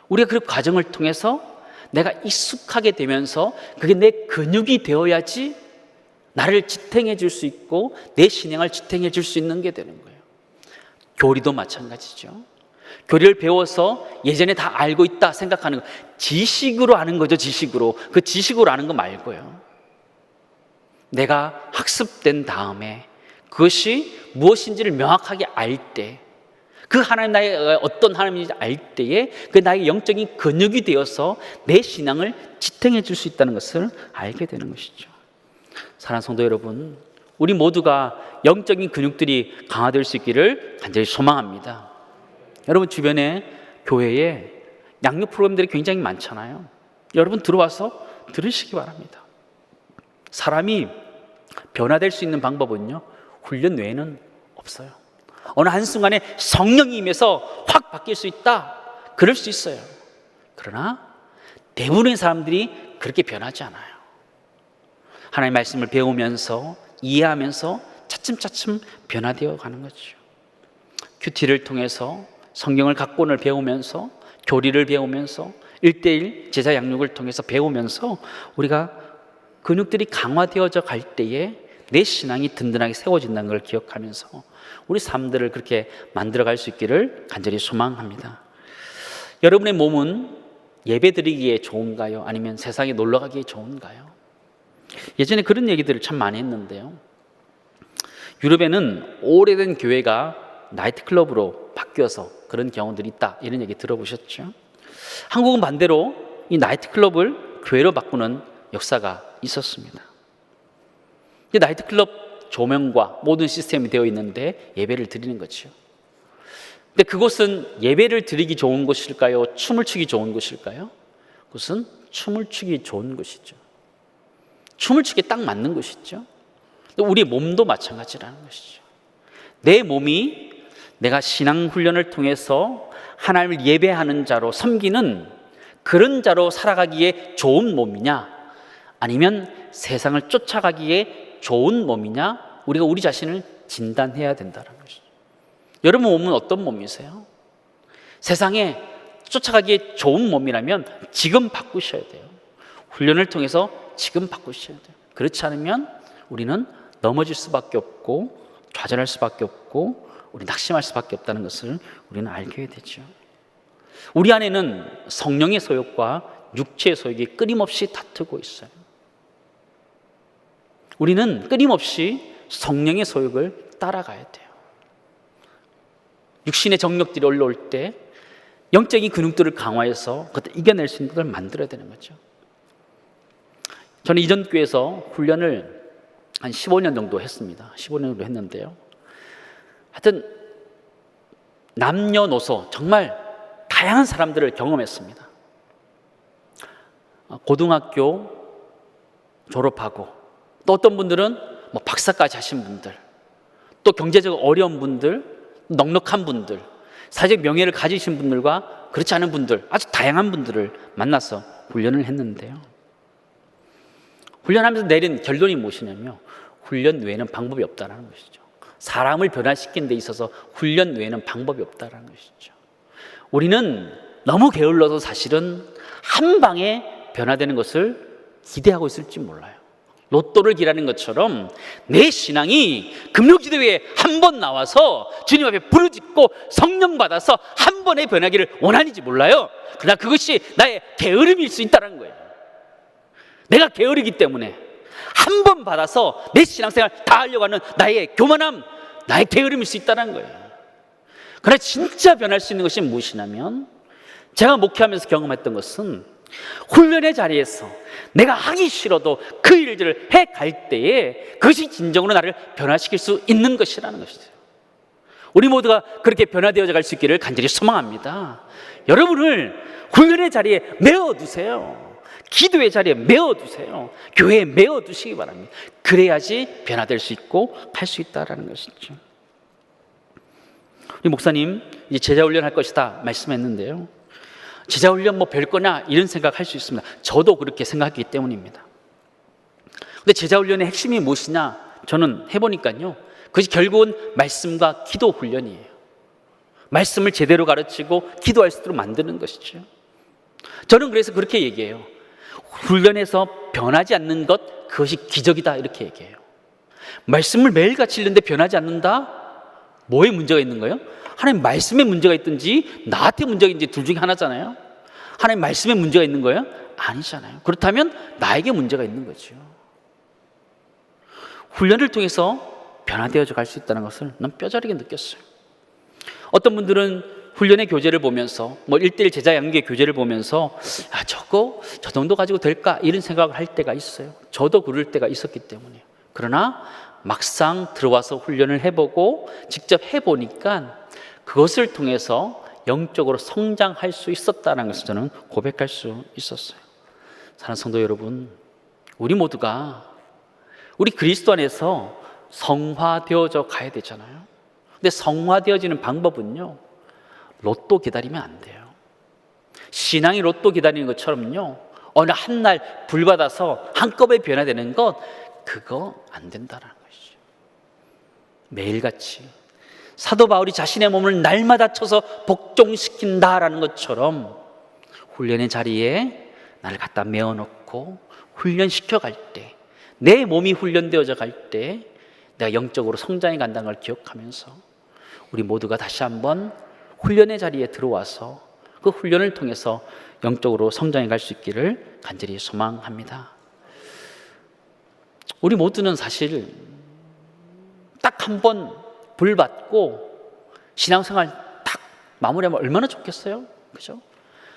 우리가 그 과정을 통해서 내가 익숙하게 되면서 그게 내 근육이 되어야지 나를 지탱해 줄 수 있고 내 신앙을 지탱해 줄 수 있는 게 되는 거예요. 교리도 마찬가지죠. 교리를 배워서 예전에 다 알고 있다 생각하는 거, 지식으로 아는 거죠. 지식으로. 그 지식으로 아는 거 말고요. 내가 학습된 다음에 그것이 무엇인지를 명확하게 알 때, 그 하나님 나의 어떤 하나님인지 알 때에 그 나의 영적인 근육이 되어서 내 신앙을 지탱해 줄 수 있다는 것을 알게 되는 것이죠. 사랑하는 성도 여러분, 우리 모두가 영적인 근육들이 강화될 수 있기를 간절히 소망합니다. 여러분 주변에 교회에 양육 프로그램들이 굉장히 많잖아요. 여러분 들어와서 들으시기 바랍니다. 사람이 변화될 수 있는 방법은요, 훈련 외에는 없어요. 어느 한순간에 성령이 임해서 확 바뀔 수 있다, 그럴 수 있어요. 그러나 대부분의 사람들이 그렇게 변하지 않아요. 하나님의 말씀을 배우면서 이해하면서 차츰차츰 변화되어 가는 거죠. 큐티를 통해서 성경을 각본을 배우면서 교리를 배우면서 1:1 제자 양육을 통해서 배우면서 우리가 근육들이 강화되어져 갈 때에 내 신앙이 든든하게 세워진다는 걸 기억하면서 우리 삶들을 그렇게 만들어갈 수 있기를 간절히 소망합니다. 여러분의 몸은 예배 드리기에 좋은가요? 아니면 세상에 놀러 가기에 좋은가요? 예전에 그런 얘기들을 참 많이 했는데요. 유럽에는 오래된 교회가 나이트클럽으로 바뀌어서 그런 경우들이 있다, 이런 얘기 들어보셨죠? 한국은 반대로 이 나이트클럽을 교회로 바꾸는 역사가 있었습니다. 나이트클럽 조명과 모든 시스템이 되어 있는데 예배를 드리는 거죠. 근데 그곳은 예배를 드리기 좋은 곳일까요? 춤을 추기 좋은 곳일까요? 그것은 춤을 추기 좋은 곳이죠. 춤을 추기에 딱 맞는 곳이죠. 우리 몸도 마찬가지라는 것이죠. 내 몸이 내가 신앙 훈련을 통해서 하나님을 예배하는 자로, 섬기는 그런 자로 살아가기에 좋은 몸이냐, 아니면 세상을 쫓아가기에 좋은 몸이냐, 우리가 우리 자신을 진단해야 된다는 것이죠. 여러분 몸은 어떤 몸이세요? 세상에 쫓아가기에 좋은 몸이라면 지금 바꾸셔야 돼요. 훈련을 통해서 지금 바꾸셔야 돼요. 그렇지 않으면 우리는 넘어질 수밖에 없고 좌절할 수밖에 없고 우리 낙심할 수밖에 없다는 것을 우리는 알게 되죠. 우리 안에는 성령의 소욕과 육체의 소욕이 끊임없이 다투고 있어요. 우리는 끊임없이 성령의 소욕을 따라가야 돼요. 육신의 정력들이 올라올 때 영적인 근육들을 강화해서 그것을 이겨낼 수 있는 것을 만들어야 되는 거죠. 저는 이전 교회에서 훈련을 한 15년 정도 했습니다. 15년 정도 했는데요. 하여튼 남녀노소 정말 다양한 사람들을 경험했습니다. 고등학교 졸업하고, 또 어떤 분들은 뭐 박사까지 하신 분들, 또 경제적으로 어려운 분들, 넉넉한 분들, 사회적 명예를 가지신 분들과 그렇지 않은 분들, 아주 다양한 분들을 만나서 훈련을 했는데요. 훈련하면서 내린 결론이 무엇이냐면 훈련 외에는 방법이 없다는 것이죠. 사람을 변화시키는 데 있어서 훈련 외에는 방법이 없다는 것이죠. 우리는 너무 게을러서 사실은 한 방에 변화되는 것을 기대하고 있을지 몰라요. 로또를 기다리는 것처럼 내 신앙이 금요기도회에 한 번 나와서 주님 앞에 부르짖고 성령 받아서 한 번에 변하기를 원하는지 몰라요. 그러나 그것이 나의 게으름일 수 있다는 거예요. 내가 게으르기 때문에 한 번 받아서 내 신앙생활 다 하려고 하는 나의 교만함, 나의 게으름일 수 있다는 거예요. 그러나 진짜 변할 수 있는 것이 무엇이냐면, 제가 목회하면서 경험했던 것은 훈련의 자리에서 내가 하기 싫어도 그 일들을 해갈 때에 그것이 진정으로 나를 변화시킬 수 있는 것이라는 것이죠. 우리 모두가 그렇게 변화되어져 갈 수 있기를 간절히 소망합니다. 여러분을 훈련의 자리에 메어두세요. 기도의 자리에 메어두세요. 교회에 메어두시기 바랍니다. 그래야지 변화될 수 있고 할 수 있다는 것이죠. 우리 목사님 이제 제자훈련 할 것이다 말씀했는데요, 제자훈련 뭐 별거나 이런 생각할 수 있습니다. 저도 그렇게 생각하기 때문입니다. 근데 제자훈련의 핵심이 무엇이냐, 저는 해보니까요, 그것이 결국은 말씀과 기도 훈련이에요. 말씀을 제대로 가르치고 기도할 수 있도록 만드는 것이죠. 저는 그래서 그렇게 얘기해요. 훈련에서 변하지 않는 것, 그것이 기적이다, 이렇게 얘기해요. 말씀을 매일같이 읽는데 변하지 않는다? 뭐에 문제가 있는 거예요? 하나님 말씀에 문제가 있든지 나한테 문제가 있는지 둘 중에 하나잖아요. 하나님 말씀에 문제가 있는 거예요? 아니잖아요. 그렇다면 나에게 문제가 있는 거죠. 훈련을 통해서 변화되어져 갈 수 있다는 것을 난 뼈저리게 느꼈어요. 어떤 분들은 훈련의 교재를 보면서, 뭐 1:1 제자 양육의 교재를 보면서 저 정도 가지고 될까, 이런 생각을 할 때가 있어요. 저도 그럴 때가 있었기 때문에. 그러나 막상 들어와서 훈련을 해보고 직접 해보니까 그것을 통해서 영적으로 성장할 수 있었다는 것을 저는 고백할 수 있었어요. 사랑하는 성도 여러분, 우리 모두가 우리 그리스도 안에서 성화되어져 가야 되잖아요. 근데 성화되어지는 방법은요, 로또 기다리면 안 돼요. 신앙이 로또 기다리는 것처럼요, 어느 한날 불 받아서 한꺼번에 변화되는 것, 그거 안 된다는 것이죠. 매일같이 사도 바울이 자신의 몸을 날마다 쳐서 복종시킨다라는 것처럼 훈련의 자리에 나를 갖다 메어놓고 훈련시켜 갈 때, 내 몸이 훈련되어져 갈 때 내가 영적으로 성장해 간다는 걸 기억하면서 우리 모두가 다시 한번 훈련의 자리에 들어와서 그 훈련을 통해서 영적으로 성장해 갈 수 있기를 간절히 소망합니다. 우리 모두는 사실 딱 한 번 불 받고 신앙생활 딱 마무리하면 얼마나 좋겠어요? 그죠?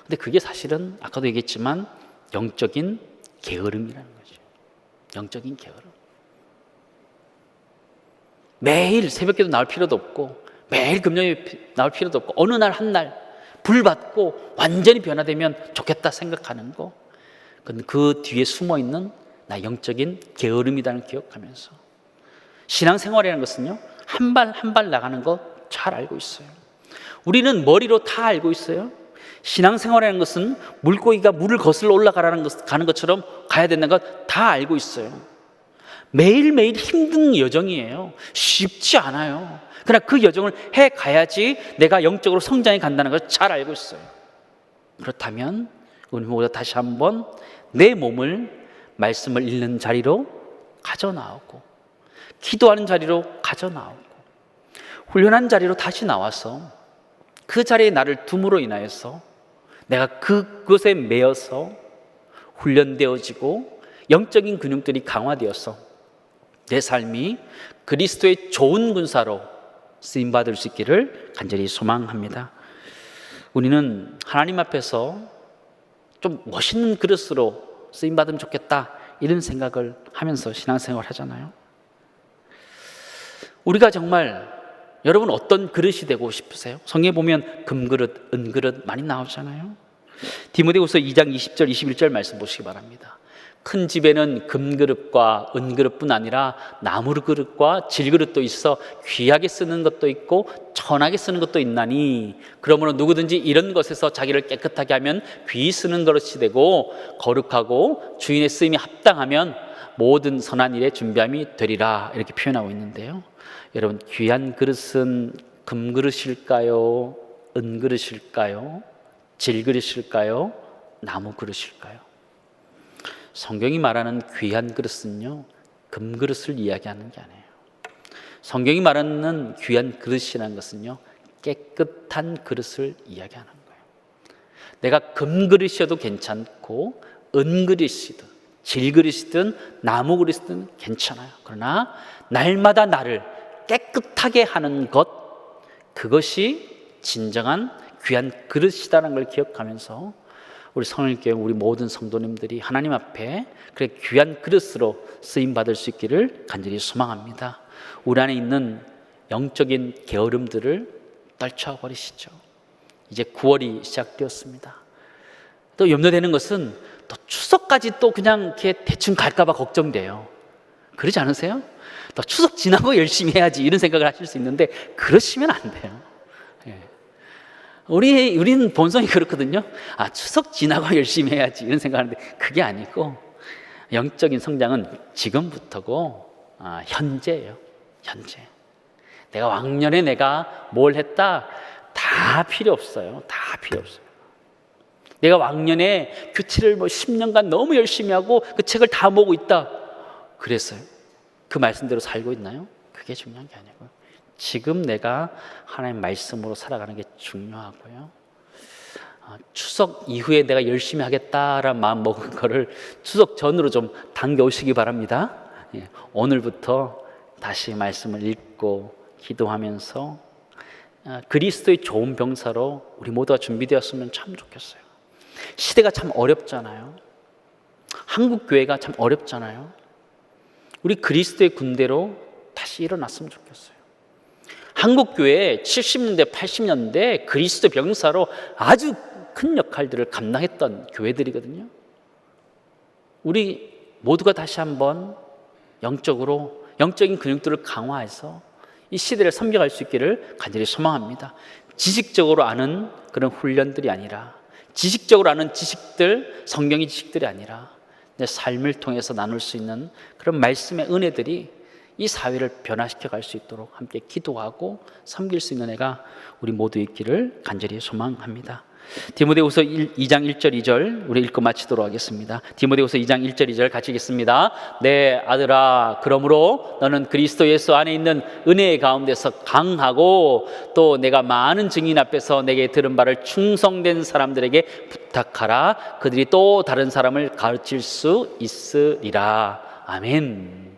근데 그게 사실은 아까도 얘기했지만 영적인 게으름이라는 거죠. 영적인 게으름. 매일 새벽기도 나올 필요도 없고 매일 금요일 나올 필요도 없고 어느 날 한 날 불 받고 완전히 변화되면 좋겠다 생각하는 거, 그건 그 뒤에 숨어있는 나 영적인 게으름이라는 걸 기억하면서 신앙생활이라는 것은요 한 발 한 발 나가는 거 잘 알고 있어요. 우리는 머리로 다 알고 있어요. 신앙생활이라는 것은 물고기가 물을 거슬러 가는 것처럼 가야 되는 거 다 알고 있어요. 매일매일 힘든 여정이에요. 쉽지 않아요. 그러나 그 여정을 해 가야지 내가 영적으로 성장해 간다는 걸 잘 알고 있어요. 그렇다면 우리 모두 다시 한번 내 몸을 말씀을 읽는 자리로 가져 나오고 기도하는 자리로 가져 나오고 훈련한 자리로 다시 나와서 그 자리에 나를 둠으로 인하여서 내가 그것에 매여서 훈련되어지고 영적인 근육들이 강화되어서 내 삶이 그리스도의 좋은 군사로 쓰임받을 수 있기를 간절히 소망합니다. 우리는 하나님 앞에서 좀 멋있는 그릇으로 쓰임받으면 좋겠다 이런 생각을 하면서 신앙생활을 하잖아요. 우리가 정말 여러분 어떤 그릇이 되고 싶으세요? 성경에 보면 금그릇, 은그릇 많이 나오잖아요. 디모데후서 2장 20절 21절 말씀 보시기 바랍니다. 큰 집에는 금그릇과 은그릇뿐 아니라 나무그릇과 질그릇도 있어 귀하게 쓰는 것도 있고 천하게 쓰는 것도 있나니 그러므로 누구든지 이런 것에서 자기를 깨끗하게 하면 귀히 쓰는 그릇이 되고 거룩하고 주인의 쓰임이 합당하면 모든 선한 일에 준비함이 되리라 이렇게 표현하고 있는데요. 여러분 귀한 그릇은 금그릇일까요? 은그릇일까요? 질그릇일까요? 나무그릇일까요? 성경이 말하는 귀한 그릇은요 금그릇을 이야기하는 게 아니에요. 성경이 말하는 귀한 그릇이라는 것은요 깨끗한 그릇을 이야기하는 거예요. 내가 금그릇이어도 괜찮고 은그릇이든 질그릇이든 나무그릇이든 괜찮아요. 그러나 날마다 나를 깨끗하게 하는 것, 그것이 진정한 귀한 그릇이다라는 걸 기억하면서 우리 성령교회 우리 모든 성도님들이 하나님 앞에 그래 귀한 그릇으로 쓰임받을 수 있기를 간절히 소망합니다. 우리 안에 있는 영적인 게으름들을 떨쳐버리시죠. 이제 9월이 시작되었습니다. 또 염려되는 것은 또 추석까지 또 그냥 이렇게 대충 갈까봐 걱정돼요. 그러지 않으세요? 또 추석 지나고 열심히 해야지 이런 생각을 하실 수 있는데 그러시면 안 돼요. 우리는 본성이 그렇거든요. 추석 지나고 열심히 해야지 이런 생각하는데 그게 아니고 영적인 성장은 지금부터고 현재예요. 현재. 내가 왕년에 내가 뭘 했다 다 필요 없어요. 다 필요 없어요. 내가 왕년에 교치를 10년간 너무 열심히 하고 그 책을 다 모으고 있다. 그랬어요. 그 말씀대로 살고 있나요? 그게 중요한 게 아니고요. 지금 내가 하나님 말씀으로 살아가는 게 중요하고요. 추석 이후에 내가 열심히 하겠다라는 마음 먹은 거를 추석 전으로 좀 당겨오시기 바랍니다. 오늘부터 다시 말씀을 읽고 기도하면서 그리스도의 좋은 병사로 우리 모두가 준비되었으면 참 좋겠어요. 시대가 참 어렵잖아요. 한국 교회가 참 어렵잖아요. 우리 그리스도의 군대로 다시 일어났으면 좋겠어요. 한국 교회 70년대, 80년대 그리스도 병사로 아주 큰 역할들을 감당했던 교회들이거든요. 우리 모두가 다시 한번 영적으로 영적인 근육들을 강화해서 이 시대를 섬겨갈 수 있기를 간절히 소망합니다. 지식적으로 아는 그런 훈련들이 아니라 지식적으로 아는 지식들, 성경의 지식들이 아니라 내 삶을 통해서 나눌 수 있는 그런 말씀의 은혜들이 이 사회를 변화시켜 갈 수 있도록 함께 기도하고 섬길 수 있는 애가 우리 모두 있기를 간절히 소망합니다. 디모데후서 2장 1절 2절 우리 읽고 마치도록 하겠습니다. 디모데후서 2장 1절 2절 같이 읽겠습니다. 내 아들아, 그러므로 너는 그리스도 예수 안에 있는 은혜의 가운데서 강하고 또 내가 많은 증인 앞에서 내게 들은 바를 충성된 사람들에게 부탁하라. 그들이 또 다른 사람을 가르칠 수 있으리라. 아멘.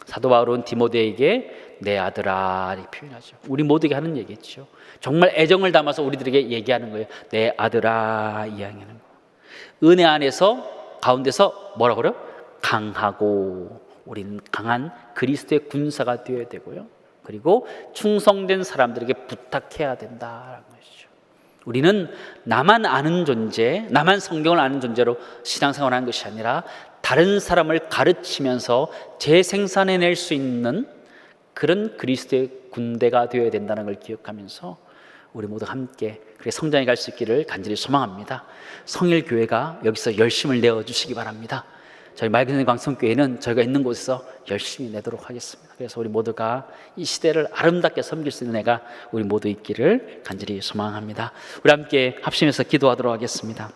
사도 바울은 디모데에게 내 아들아 이렇게 표현하죠. 우리 모두에게 하는 얘기죠. 정말 애정을 담아서 우리들에게 얘기하는 거예요. 내 아들아 이야기하는 거. 은혜 안에서 가운데서 뭐라고 그래요? 강하고, 우리는 강한 그리스도의 군사가 되어야 되고요. 그리고 충성된 사람들에게 부탁해야 된다라는 것이죠. 우리는 나만 아는 존재, 나만 성경을 아는 존재로 신앙생활하는 것이 아니라 다른 사람을 가르치면서 재생산해낼 수 있는 그런 그리스도의 군대가 되어야 된다는 걸 기억하면서 우리 모두 함께 그렇게 성장해 갈 수 있기를 간절히 소망합니다. 성일교회가 여기서 열심을 내어주시기 바랍니다. 저희 맑은 광성교회는 저희가 있는 곳에서 열심히 내도록 하겠습니다. 그래서 우리 모두가 이 시대를 아름답게 섬길 수 있는 애가 우리 모두 있기를 간절히 소망합니다. 우리 함께 합심해서 기도하도록 하겠습니다.